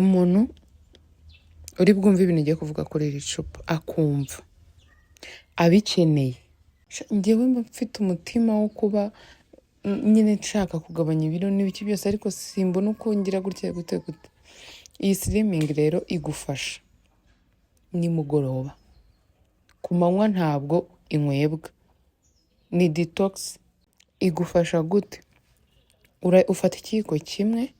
Umuntu uri bwumve ibintu ugiye kuvuga kuri iri cupa akumva abikeneye. Njyewe mba mfite umutima wo kuba nyine nshaka kugabanya ibiro n'ibiki byose, ariko simbona uko ngira gutya gute. Iyi slimming rero igufasha nimugoroba, ku manywa ntabwo inywebwa, ni detox. Igufasha gute? Ufata ikiyiko kimwe,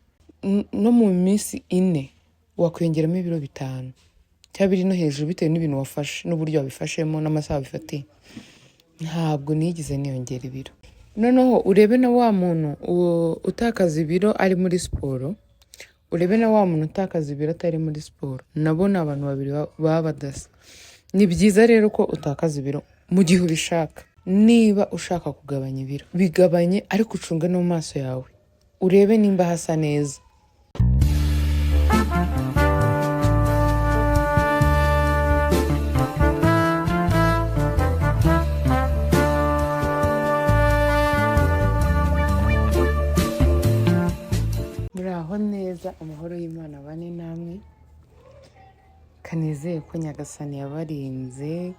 no mu minsi 4 wakwongeramo ibiro 5 cyangwa biri no hejuru, bitewe n'ibintu wafashe n'uburyo wabifashemo n'amasaha bifatiye. Ntabwo nigeze niyongera ibiro. Noneho urebe na wa muntu utakaza ibiro ari muri siporo, urebe na wa muntu utakaza ibiro atari muri siporo, nabo ni abantu babiri baba badasa. Ni byiza rero ko utakaza ibiro mu gihe ubishaka. Niba ushaka kugabanya ibiro, bigabanye, ariko ucunge no mu maso yawe, urebe nimba hasa neza. Muraho neza, amahoro y'Imana bane namwe. Kanizeye ko Nyagasani yabarinze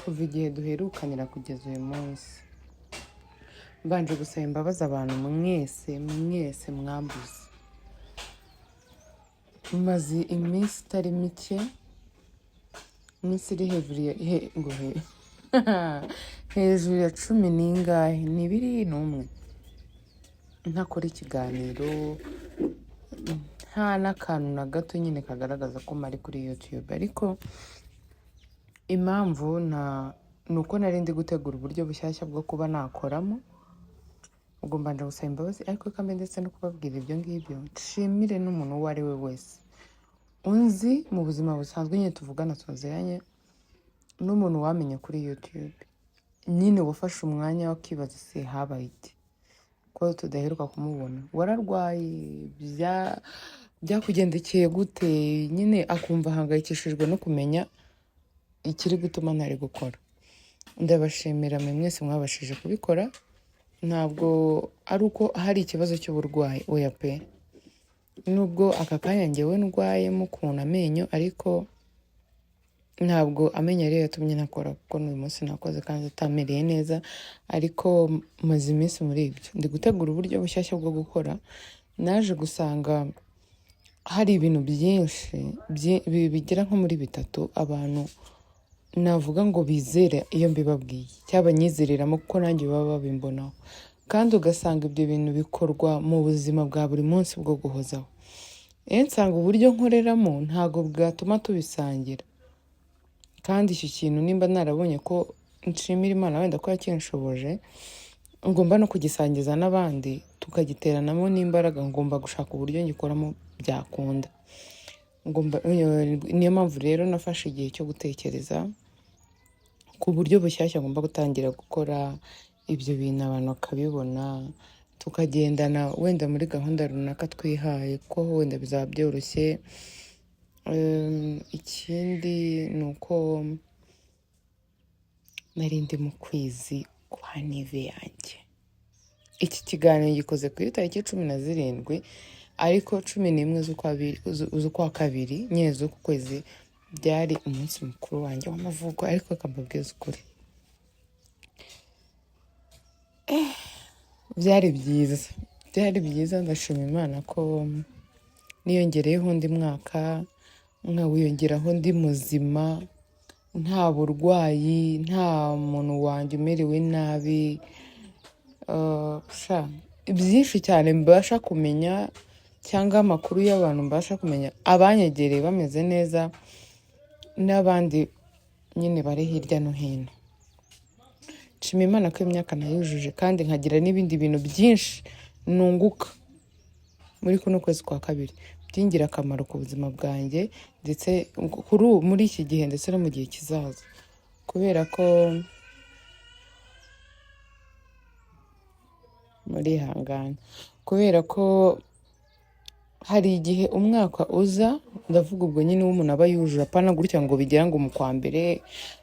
kuva igihe duherukanira kugeza uyu munsi. Mbanje gusaba imbabazi abantu mwese mwambuze. Maze iminsi itari mike, iminsi iri hejuru ya 10 n'ingahe, ni 21 ntakora ikiganiro, nta n'akantu na gato nyine kagaragaza ko mari kuri YouTube. Ariko impamvu ni uko nari ndi gutegura uburyo bushyashya bwo kuba nakoramo. Ubwo mbanje gusaba imbabazi, ariko kambe ndetse no kubabwira ibyo ngibyo, nshimire n'umuntu uwo ari we wese unzi mu buzima busanzwe, nyine tuvugana tuziranye, n'umuntu wamenye kuri YouTube, nyine wafashe umwanya wakibaza se habaye iki ko tudaheruka kumubona, wararwaye, byakugendekeye gute, nyine akumva ahangayikishijwe no kumenya ikiri gutuma ntari gukora. Ndabashimira mwe mwese mwabashije kubikora. Ntabwo ari uko hari ikibazo cy'uburwayi, oya pe, nubwo aka kanya njyewe ndwayemo ukuntu amenyo, ariko ntabwo amenyo ariyo yatumye nakora, kuko n'uyu munsi nakoze kandi atamereye neza. Ariko maze iminsi muri ibyo ndi gutegura uburyo bushyashya bwo gukora. Naje gusanga hari ibintu byinshi bigera nko muri 3 abantu navuga ngo bizere iyo mbibabwiye, cyaba nyizereramo kuko nanjye baba babimbonaho, kandi ugasanga ibyo bintu bikorwa mu buzima bwa buri munsi bwo guhozaho. Nsanga uburyo nkoreramo ntago bwatuma tubisangira, kandi icyo kintu nimba narabonye ko nshimira Imana wenda ko yakinshoboje, ngomba no kugisangiza n'abandi, tukagiteranamo n'imbaraga. Ngomba gushaka uburyo ngikoramo byakunda. Niyo mpamvu rero nafashe igihe cyo gutekereza ku buryo bushyashya ngomba gutangira gukora ibyo bintu, abantu bakabibona, tukagendana wenda muri gahunda runaka twihaye, ko wenda bizaba byoroshye. Ikindi ni uko nari ndi mu kwezi kwa nive yanjye. Iki kiganiro gikoze kuri tariki 17, ariko 11 z'ukwa kabiri nyine z'uku kwezi byari umunsi mukuru wanjye w'amavuko. Ariko akambabwiza ukuri, byari byiza. Ndashima Imana ko niyongereyeho undi mwaka, nkawiyongeraho ndi muzima, nta burwayi, nta muntu wanjye umerewe nabi. Byinshi cyane mbasha kumenya, cyangwa amakuru y'abantu mbasha kumenya, abanyegereye bameze neza, n'abandi nyine bari hirya no hino. Nshima Imana ko imyaka nayujuje, kandi nkagira n'ibindi bintu byinshi nunguka muri kuno kwezi kwa kabiri byingira akamaro ku buzima bwanjye, ndetse muri iki gihe ndetse no mu gihe kizaza. Kubera ko murihangana, kubera ko hari igihe umwaka uza, ndavuga ubwo nyine umuntu aba yujuje, apana gutya ngo bigera ngo mu kwa mbere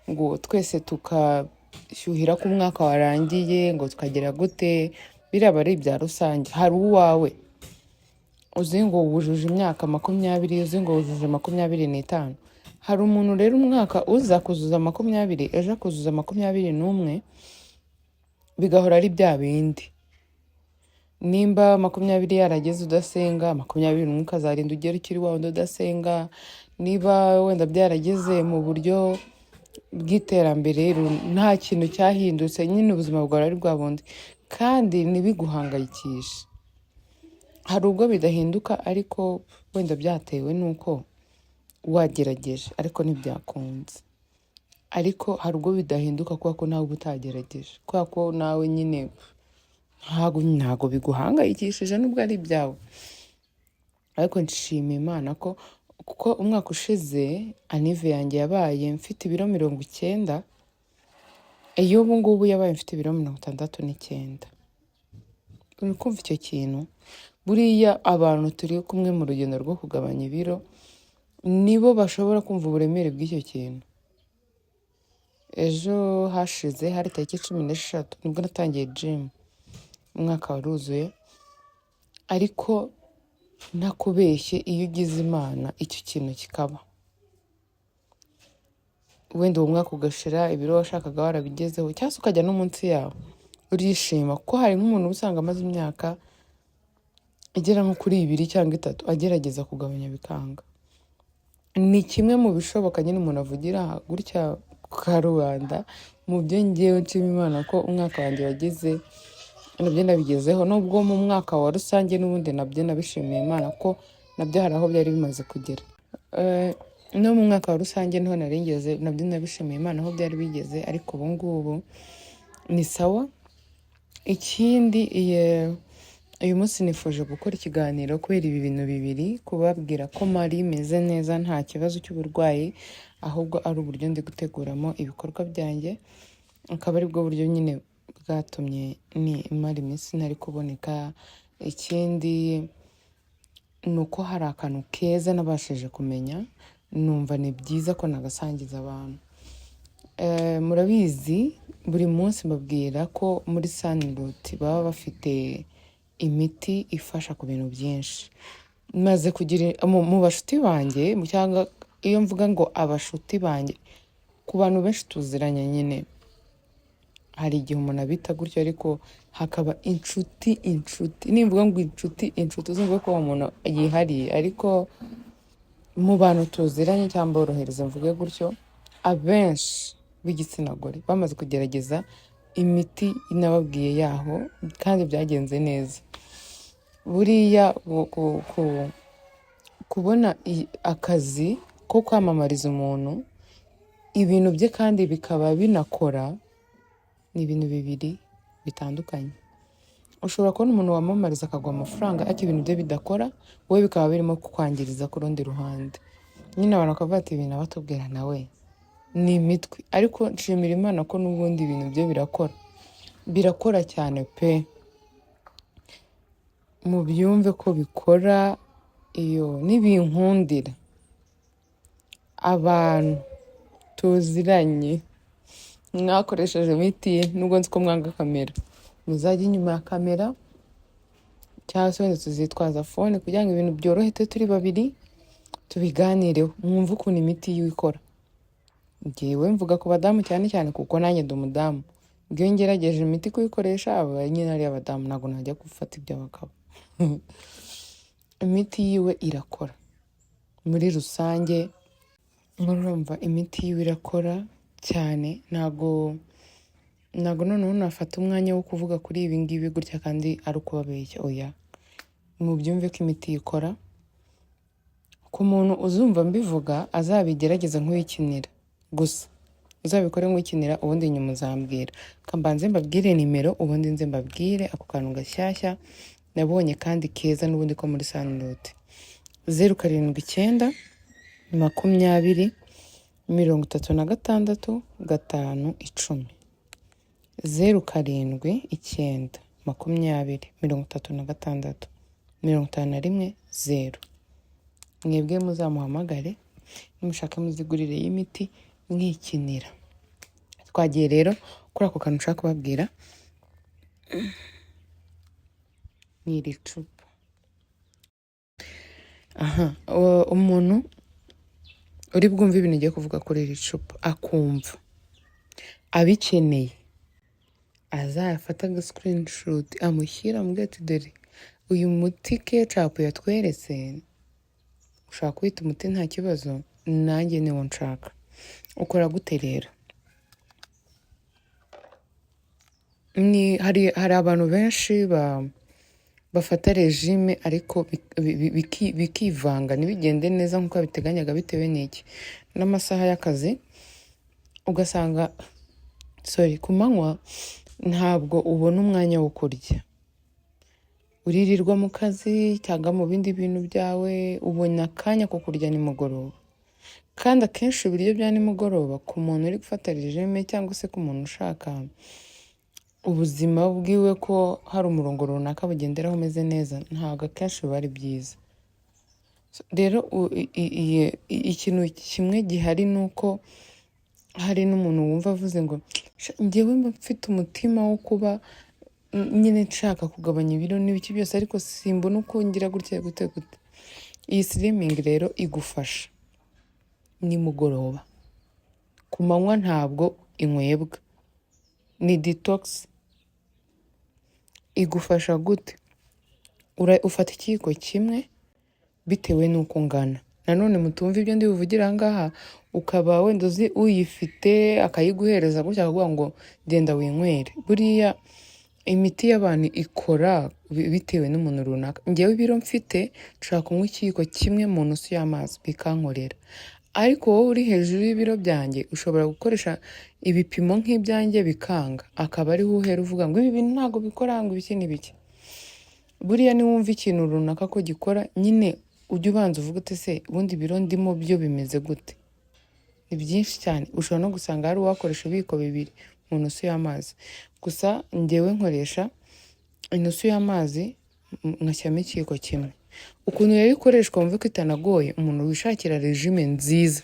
ngo twese tukashyuhira ko umwaka warangiye, ngo tukagera gute. Biraba ari ibya rusange. Hari uwawe uzi ngo wujuje imyaka 20, uzi ngo wujuje 25. Hari umuntu rero umwaka uza kuzuza 20, ejo kuzuza 21, bigahora ari bya bindi. Nimba 20 yarageze udasenga, 21 ukazarinda ugera ukiri wa wundi udasenga. Niba wenda byarageze mu buryo bw'iterambere nta kintu cyahindutse, nyine ubuzima bwawe ari bwa bundi, kandi ntibiguhangayikishe. Hari ubwo bidahinduka ariko wenda byatewe n'uko wagerageje ariko ntibyakunze. Ariko hari ubwo bidahinduka kubera ko nawe uba utagerageje, kubera ko nawe nyine ntago biguhangayikishije nubwo ari ibyawe. Ariko nshima Imana ko kuko umwaka ushize anive yanjye yabaye mfite ibiro 90, iyo ubu ngubu yabaye mfite ibiro 69. Uri kumva icyo kintu? Buriya abantu turi kumwe mu rugendo rwo kugabanya ibiro nibo bashobora kumva uburemere bw'icyo kintu. Ejo hashize hari tariki 16 nibwo natangiye gym, umwaka waruzuye. Ariko nakubeshye, iyo ugize Imana icyo kintu kikaba, wenda uwo mwaka ugashira ibiro washakaga warabigezeho, cyangwa se ukajya no munsi yawe, urishima kuko hari nk'umuntu usanga amaze imyaka igera nko kuri 2 cyangwa 3 agerageza kugabanya bikanga. Ni kimwe mu bishoboka nyine umuntu avugira gutya ku karubanda. Mu byo ngewe nshima Imana ko umwaka wanjye wageze nabyo nabigezeho, nubwo mu mwaka wa rusange n'ubundi nabyo nabishimiye Imana ko nabyo hari aho byari bimaze kugera. No mu mwaka wa rusange niho naringeze, nabyo nabishimiye Imana aho byari bigeze, ariko ubu ngubu ni sawa. Ikindi uyu munsi nifuje gukora ikiganiro kubera ibi bintu bibiri, kubabwira ko mari meze neza, nta kibazo cy'uburwayi, ahubwo ari uburyo ndi guteguramo ibikorwa byanjye. Akaba ari bwo buryo nyine bwatumye imara iminsi ntari kuboneka. Ikindi ni uko hari akantu keza nabashije kumenya, numva ni byiza ko nagasangiza abantu. Murabizi buri munsi mbabwira ko muri Sunroot baba bafite imiti ifasha ku bintu byinshi. Maze kugira mu bashuti banjye, cyangwa iyo mvuga ngo abashuti banjye, ku bantu benshi tuziranye nyine, hari igihe umuntu abita gutyo, ariko hakaba inshuti. Nimvuga ngo inshuti uzumva ko uwo muntu yihariye, ariko mu bantu tuziranye cyangwa borohereza mvuge gutyo, abenshi b'igitsina gore bamaze kugerageza imiti nababwiye yaho, kandi byagenze neza. Buriya kubona akazi ko kwamamariza umuntu ibintu bye kandi bikaba binakora, ni ibintu bibiri bitandukanye. Ushobora kubona umuntu wamamariza akaguha amafaranga ariko ibintu bye bidakora, wowe bikaba birimo kukwangiriza ku rundi ruhande. Nyine abantu bakavuga ati ibintu abatubwira nawe ni imitwe. Ariko nshimira Imana ko n'ubundi ibintu bye birakora cyane pe. Mubyumve ko bikora. Iyo nibinkundira abantu tuziranye mwakoresheje imiti, nubwo nzi ko mwanga kamera, muzajya inyuma ya kamera cyangwa se wenda tuzitwaza phone kugira ngo ibintu byorohe turi babiri tubiganireho, mwumve ukuntu imiti ikora. Ngewe mvuga ku badamu cyane cyane kuko nanjye ndi umudamu. Iyo ngerageje imiti kuyikoresha, aba nyine ari abadamu, ntabwo najya gufata iby'abagabo. Imiti yiwe irakora muri rusange. Murumva imiti yiwe irakora cyane. Ntago noneho nafata umwanya wo kuvuga kuri ibi ngibi gutya kandi ari ukubabeshya. Oya, mubyumve ko imiti ikora. Ku muntu uzumva mbivuga azabigerageza nk'uwikinira gusa, uzabikore nk'uwikinira, ubundi nyuma uzambwira. Kambanze mbabwire nimero, ubundi nze mbabwire ako kantu gashyashya nabonye kandi keza n'ubundi ko muri Sunroot. 079 20 36 5 10. 079 20 36 51 0. Mwebwe muzamuhamagare nimushaka muzigurire y'imiti mwikinira. Twagiye rero kuri ako kantu ushaka kubabwira, ni iri cupa. umuntu uri bwumve ibintu ugiye kuvuga kuri iri cupa akumva abikeneye azafata screenshot amushyira mu ati dore uyu muti ketchup yatweretse ushaka kwita umuti nta kibazo, nanjye niwo nshaka. Ukora gute rero? Hari abantu benshi bafata regime ariko bikivanga ntibigende neza nk'uko biteganyaga bitewe n'iki n'amasaha y'akazi, ugasanga ku manywa ntabwo ubona umwanya wo kurya, uririrwa mu kazi cyangwa mu bindi bintu byawe, ubona akanya ko kurya nimugoroba. Kandi akenshi ibiryo bya nimugoroba ku muntu uri gufata regime cyangwa se ku muntu ushaka ubuzima bwiwe ko hari umurongo runaka bugenderaho umeze neza, ntabwo akenshi biba ari byiza. Rero ikintu kimwe gihari ni uko hari n'umuntu wumva avuze ngo njyewe mba mfite umutima wo kuba nyine nshaka kugabanya ibiro n'ibiki byose, ariko simbona uko ngira gutya gute. Iyi slimming rero igufasha nimugoroba, ku manywa ntabwo inywebwa, ni detox. Igufasha gute? Ufata ikiyiko kimwe bitewe n'uko ungana. Nanone mutumva ibyo ndi buvugira ngaha ukaba wenda uzi uyifite akayiguhereza gutya akavuga ngo genda winywere. Buriya imiti y'abantu ikora bitewe n'umuntu runaka. Njyewe ibiro mfite nshaka kunywa ikiyiko kimwe mu nusu y'amazi bikankorera, ariko wowe uri hejuru y'ibiro byanjye ushobora gukoresha ibipimo nk'ibyanjye bikanga, akaba ariho uhera uvuga ngo ibi bintu ntabwo bikora, ngo ibiki n'ibiki. Buriya niwumva ikintu runaka ko gikora, nyine ujya ubanza uvuga ute se ubundi ibiro ndimo byo bimeze gute? Ni byinshi cyane, ushobora no gusanga hari uwakoresha ibiyiko 2 mu nusu y'amazi. Gusa njyewe nkoresha inusu y'amazi ngashyiramo ikiyiko kimwe. Ukuntu rero ikoreshwa wumve ko itanagoye, umuntu wishakira regime nziza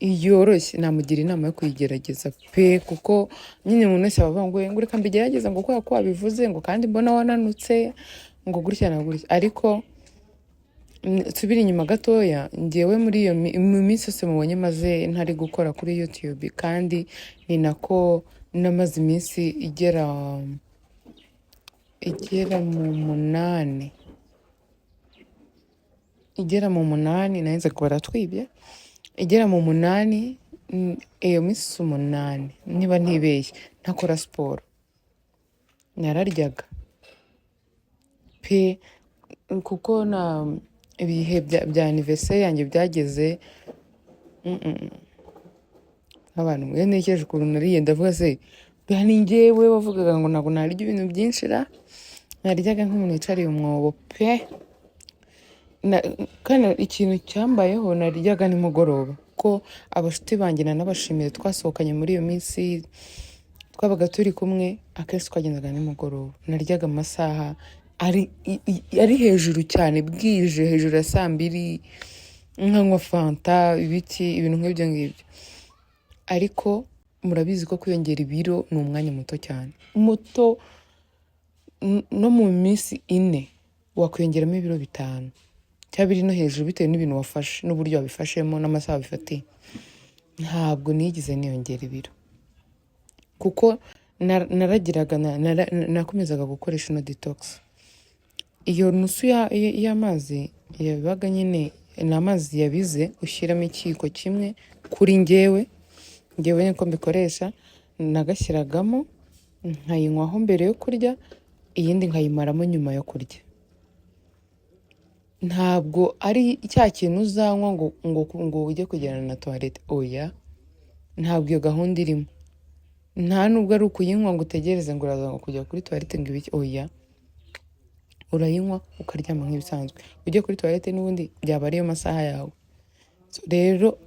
yoroshye namugira inama yo kuyigerageza pe, kuko nyine umuntu wese abavuga ngo reka mbigerageza ngo kwa wabivuze ngo kandi mbona wananutse ngo gutya na gutya. Ariko nsubira inyuma gatoya, njyewe muri iyo minsi yose mubonye maze ntari gukora kuri YouTube, kandi ni nako namaze iminsi igera mu munani nahinze kubara twibye, igera mu 8, iyo minsi 8 niba ntibeshye ntakora siporo. Nararyaga pe, kuko na ibihe bya anniversaire yanjye byageze abantu mwe nekeje ukuntu nariye, ndavuga se ni njyewe wavugaga ngo ntabwo narya ibintu byinshi ra, naryaga nk'umuntu yicariye umwobo pe. Kandi ikintu cyambayeho naryaga nimugoroba, ko abashuti banjye nanabashimiye twasohokanye muri iyo minsi twabaga turi kumwe, akenshi twagendaga nimugoroba. Naryaga amasaha ari hejuru cyane, bwije hejuru ya 2:00, nkanywa fanta ibintu nk'ibyo ngibyo. Ariko murabizi ko kwiyongera ibiro ni umwanya muto cyane, muto. No mu minsi 4 wakwiyongeramo ibiro 5 cyangwa 2 no hejuru bitewe n'ibintu wafashe n'uburyo wabifashemo n'amasaha bifatiye. Ntabwo nigize niyongera ibiro, kuko naragiraga nakomezaga gukoresha no detox. Iyo nusu y'amazi yabaga nyine n'amazi yabize, ushyiramo ikiyiko kimwe. Kuri njyewe niko mbikoresha, nagashyiragamo nkayinywaho mbere yo kurya, iyindi nkayimaramo nyuma yo kurya. Ntabwo ari cya kintu uzanywa ngo ujye kujyana na toilette, oya, ntabwo iyo gahunda irimo. Nta nubwo ari ukuyinywa ngo utegereze ngo uraza kujya kuri toilette ngo ibiki, oya, urayinywa ukaryama nk'ibisanzwe. Ujye kuri toilette n'ubundi byaba ariyo masaha yawe. Rero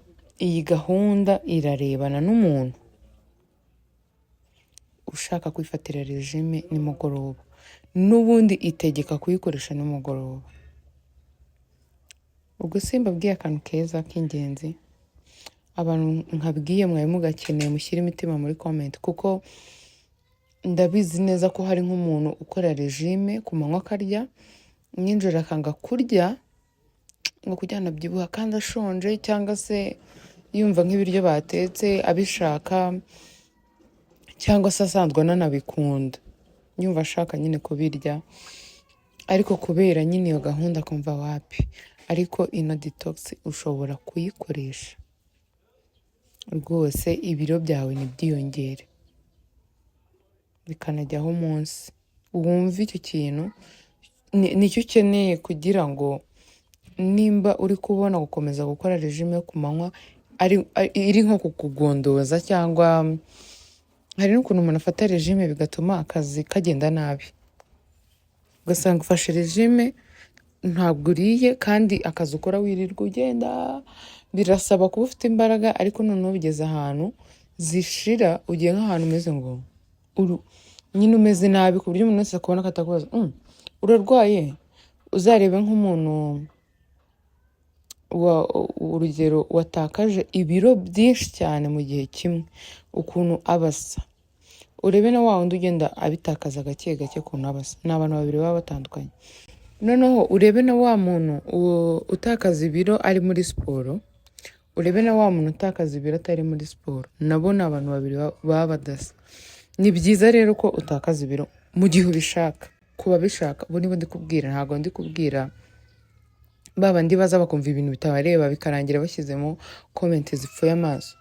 iyi gahunda irarebana n'umuntu ushaka kwifatira regime nimugoroba, n'ubundi itegeka kuyikoresha nimugoroba. Ubwo simbabwiye akantu keza k'ingenzi, abantu nkabwiye mwawe mugakeneye mushyire imitima muri comment, kuko ndabizi neza ko hari nk'umuntu ukora regime ku manywa akarya, nijoro akanga kurya ngo kugira ngo abyibuha kandi ashonje cyangwa se yumva nk'ibiryo batetse abishaka cyangwa se asanzwe ananabikunda yumva ashaka nyine kubirya ariko kubera nyine iyo gahunda akumva wapi. Ariko ino detox ushobora kuyikoresha rwose ibiro byawe ntibyiyongere bikanajyaho umunsi wumva icyo kintu nicyo ukeneye kugira ngo nimba uri kubona gukomeza gukora regime yo ku manywa iri nko kukugondoza cyangwa hari n'ukuntu umuntu afata regime bigatuma akazi kagenda nabi ugasanga ufashe regime ntabwo uriye kandi akazi ukora wirirwa ugenda birasaba kuba ufite imbaraga ariko noneho bigeze ahantu zishira ugiye nk'ahantu umeze ngo nyine umeze nabi ku buryo umuntu wese akubona akatakubaza urarwaye. Uzarebe nk'umuntu urugero watakaje ibiro byinshi cyane mu gihe kimwe ukuntu abasa, urebe na wa wundi ugenda abitakaza gake gake ukuntu abasa. Ni abantu babiri baba batandukanye. Noneho urebe na wa muntu utakaza ibiro ari muri siporo, urebe na wa muntu utakaza ibiro atari muri siporo, nabo ni abantu babiri baba badasa. Ni byiza rero ko utakaza ibiro mu gihe ubishaka, kuba bishaka ubu nibo ndi kubwira, ntabwo ndi kubwira babandi baza bakumva ibintu bitabareba bikarangira bashyizemo komenti zipfuye amaso.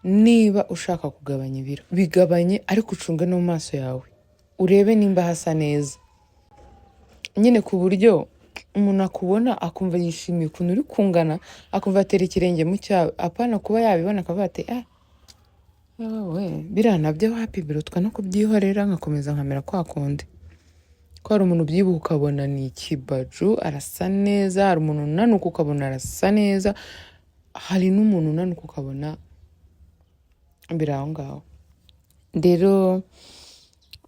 Niba ushaka kugabanya ibiro bigabanye ariko ucunge no mu maso yawe urebe nimba hasa neza nyine ku buryo umuntu akubona akumva yishimiye ukuntu uri kungana, akumva atera ikirenge mu cyawe, apana kuba yabibona akavuga ati biriya nabyo happy birutwa no kubyihorera nkakomeza nkamera kwa kundi. Ko hari umuntu ubyibuha ukabona ni ikibaju arasa neza, hari umuntu unanuka ukabona arasa neza, hari n'umuntu unanuka ukabona mbere aho ngaho. Rero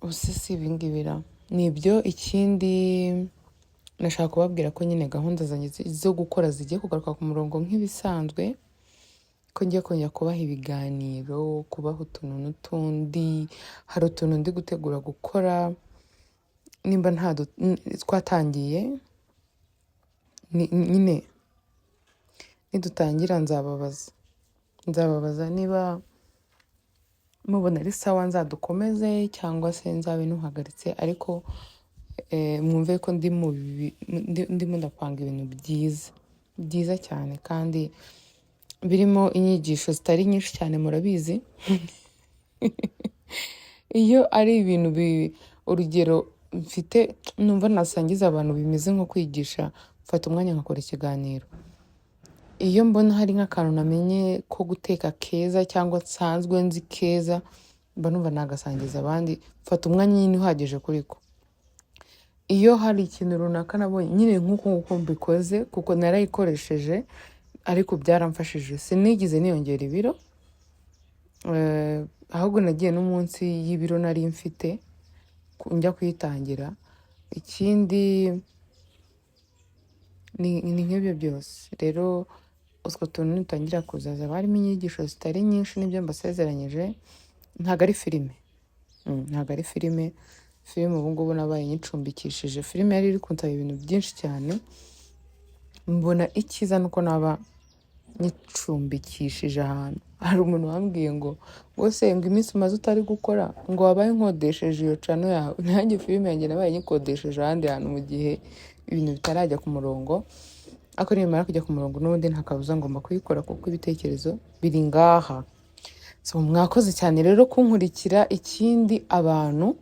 si ibingibira ni ibyo. Ikindi nashaka kubabwira ko nyine gahunda zanjye zo gukora zigiye kugaruka ku murongo nk'ibisanzwe, ko ngiye kongera kubaha ibiganiro, kubaha utuntu n'utundi. Hari utuntu ndi gutegura gukora nimba twatangiye nyine nidutangira nzababaza niba mubona ari sawa nzadukomeze cyangwa se nzabe nuhagaritse, ariko mwumve ko ndimo ndapanga ibintu byiza cyane kandi birimo inyigisho zitari nyinshi cyane. Murabizi iyo ari ibintu urugero mfite numva nasangiza abantu bimeze nko kwigisha, mfata umwanya nkakora ikiganiro. Iyo mbona hari nk'akantu namenye ko guteka keza cyangwa nsanzwe nzi keza, mba numva nagasangiza abandi, mfata umwanya nyine uhagije kuri ko. Iyo hari ikintu runaka nabonye nyine nk'uko mbikoze kuko narayikoresheje ariko byaramfashije, sinigize niyongera ibiro, ahubwo nagiye n'umunsi y'ibiro nari mfite njya kuyitangira. Ikindi ni nk'ibyo byose. Rero utwo tuntu nitangira kuzaza barimo inyigisho zitari nyinshi n'ibyo mbasezeranyije. Ntabwo ari filime, ntabwo ari filime ubu ngubu nabaye nyicumbikishije. Filime yari iri kunsaba ibintu byinshi cyane, mbona icyiza nuko naba nyicumbikishije ahantu. Hari umuntu wambwiye ngo wose ngo iminsi umaze utari gukora ngo wabaye nkodesheje iyo cano yawe. Nanjye filime yanjye nabaye nyikodesheje ahandi hantu mu gihe ibintu bitarajya ku murongo, ariko nimara kujya ku murongo n'ubundi nta kabuza ngomba kuyikora kuko ibitekerezo biri ngaha. Mwakoze cyane rero kunkurikira. Ikindi abantu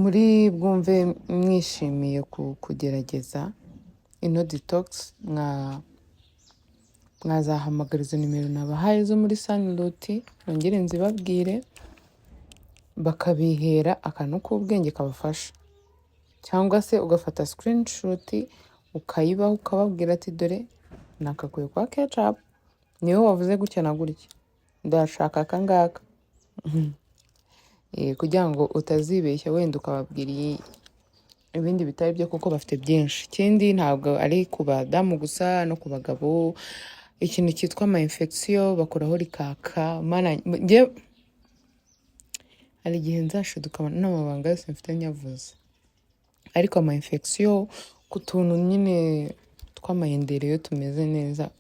muri bwumve mwishimiye kugerageza ino detox, mwazahamagara izo nimero nabahaye zo muri Sunroot, nongere nzibabwire bakabihera akantu k'ubwenge kabafasha, cyangwa se ugafata screenshot ukayibaho ukababwira ati dore nakakuye kwa Ketchup, niwe wavuze gutya na gutya, ndashaka akangaka kugira ngo utazibeshya wenda ukababwira ibindi bitari byo kuko bafite byinshi. Ikindi ntabwo ari ku badamu gusa no ku bagabo, ikintu cyitwa ama infection bakoraho rikaka. Hari igihe nzashiduka n'amabanga yose mfite nyavuze. ariko ama infection ku tuntu nyine tw'amayendere iyo tumeze neza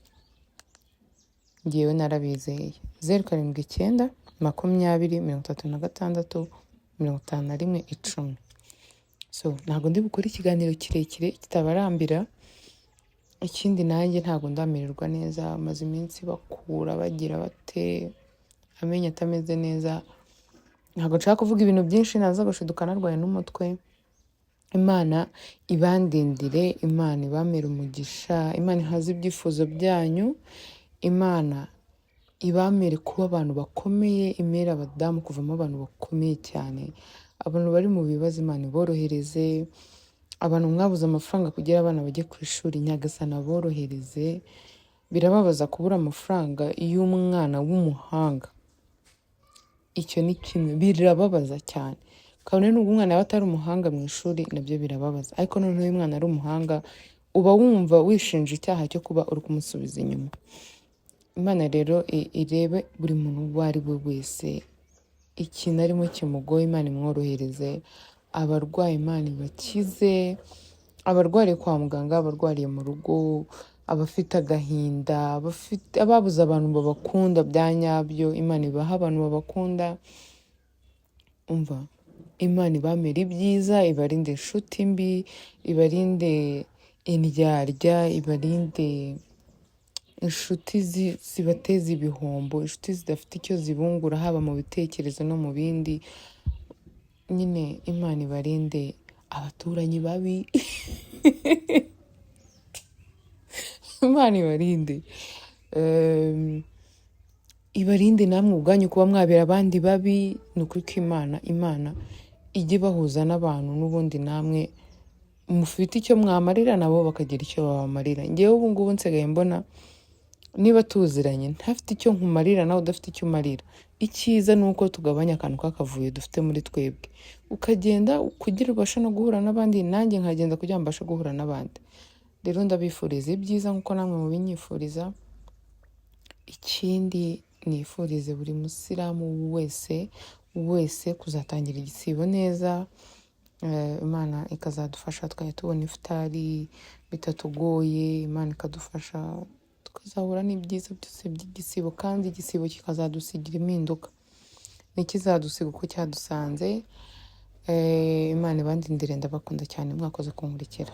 ngewe narabizeye. 07 20 36 51 10. So ntabwo ndi bukore ikiganiro kirekire kitabarambira. Ikindi nanjye ntabwo ndamererwa neza, maze iminsi bakura bagira bate amenyo atameze neza. Ntabwo nshaka kuvuga ibintu byinshi, naza gushiduka narwaye n'umutwe. Imana ibandindire, Imana ibamere umugisha, Imana ihaze ibyifuzo byanyu, Imana ibamere kuba abantu bakomeye, imere abadamu kuvamo abantu bakomeye cyane. Abantu bari mu bibazo Imana iborohereze, abantu mwabuze amafaranga kugira abana bajye ku ishuri Nyagasani aborohereze. Birababaza kubura amafaranga y'umwana w'umuhanga, icyo ni kimwe, birababaza cyane. Kabone n'ubwo umwana yaba atari umuhanga mu ishuri nabyo birababaza, ariko noneho iyo umwana ari umuhanga uba wumva wishinja icyaha cyo kuba uri kumusubiza inyuma. Imana rero irebe buri muntu uwo ari we wese ikintu arimo kimugoye, Imana imworohereze. Abarwaye Imana ibakize, abarwariye kwa muganga, abarwariye mu rugo, abafite agahinda, ababuze abantu babakunda bya nyabyo, Imana ibaha abantu babakunda. Umva, Imana ibamere ibyiza, ibarinde inshuti mbi, ibarinde indyarya, ibarinde inshuti zibateza ibihombo, inshuti zidafite icyo zibungura haba mu bitekerezo no mu bindi. Nyine Imana ibarinde abaturanyi babi. Imana ibarinde. Ibarinde namwe ubwanyu kuba mwabera abandi babi. Ni ukuri ko Imana ijye ibahuza n'abantu n'ubundi namwe mufite icyo mwamarira nabo bakagira icyo babamarira. Ngewe ubu ngubu nsigaye mbona niba tuziranye ntafite icyo nkumarira nawe udafite icyo umarira, icyiza ni uko tugabanya akantu k'akavuyo dufite muri twebwe, ukagenda kugira ubashe no guhura n'abandi, nanjye nkagenda kugira ngo mbashe guhura n'abandi. Rero ndabifuriza ibyiza nk'uko namwe mubinyifuriza. Ikindi nifurize buri musilamu wese kuzatangira igisibo neza, Imana ikazadufasha tukajya tubona ifutari bitatugoye, Imana ikadufasha tukazahura n'ibyiza byose by'igisibo, kandi igisibo kikazadusigira impinduka, ntikizadusiga uko cyadusanze. Imana ibandindire, ndabakunda cyane, mwakoze kunkurikira.